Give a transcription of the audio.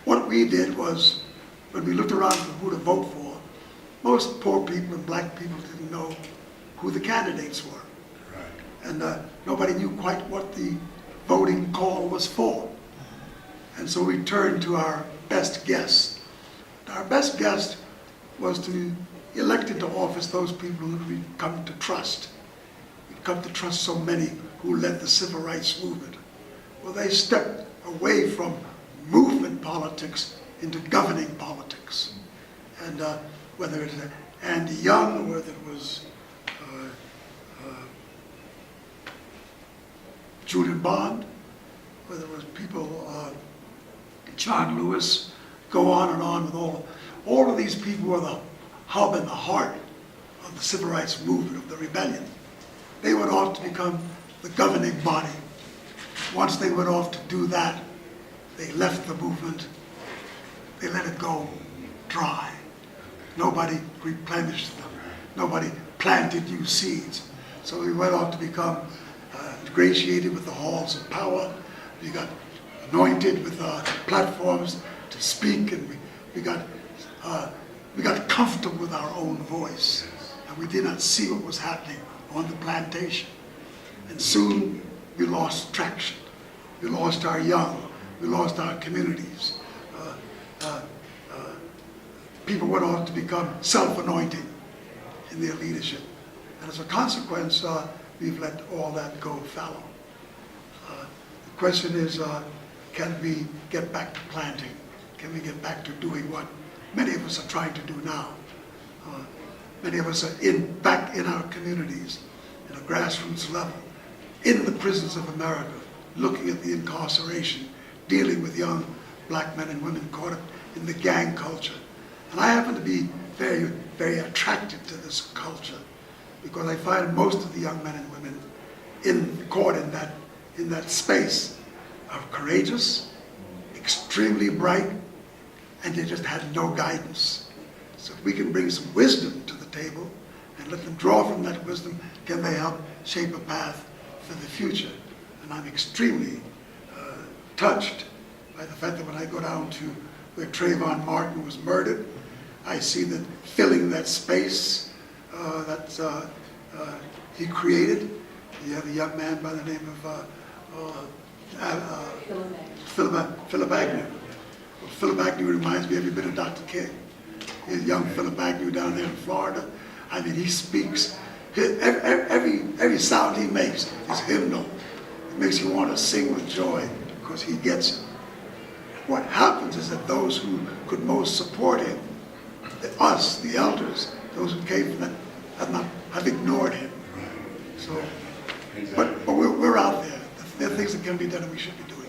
what we did was, when we looked around for who to vote for, most poor people and black people didn't know who the candidates were. And nobody knew quite what the voting call was for. And so we turned to our best guess. Our best guess was to elect into office those people who we'd come to trust. We'd come to trust so many who led the civil rights movement. Well, they stepped away from movement politics into governing politics. And whether it's Andy Young, whether it was Julian Bond, whether it was people, John Lewis, go on and on with all of these people were the hub and the heart of the civil rights movement, of the rebellion. They went off to become the governing body. Once they went off to do that, they left the movement. They let it go dry. Nobody replenished them. Nobody planted new seeds. So we went off to become ingratiated with the halls of power. We got anointed with platforms to speak, and we got comfortable with our own voice. And we did not see what was happening on the plantation. And soon we lost traction. We lost our young. We lost our communities. People went on to become self-anointing in their leadership. And as a consequence, we've let all that go fallow. The question is, can we get back to planting? Can we get back to doing what many of us are trying to do now? Many of us are back in our communities, at a grassroots level, in the prisons of America, looking at the incarceration, dealing with young black men and women caught up in the gang culture. And I happen to be very, very attracted to this culture, because I find most of the young men and women caught in that space are courageous, extremely bright, and they just had no guidance. So if we can bring some wisdom to the table and let them draw from that wisdom, can they help shape a path for the future? And I'm extremely touched by the fact that when I go down to where Trayvon Martin was murdered, I see that filling that space that he created. You have a young man by the name of Philip Agnew. Well, Philip Agnew reminds me every bit of Dr. King. Here's young Philip Agnew down there in Florida. I mean, he speaks. Every sound he makes is hymnal. It makes you want to sing with joy because he gets it. What happens is that those who could most support him, us, the elders, those who came from that, have ignored him. So, but we're out there. There are things that can be done and we should be doing.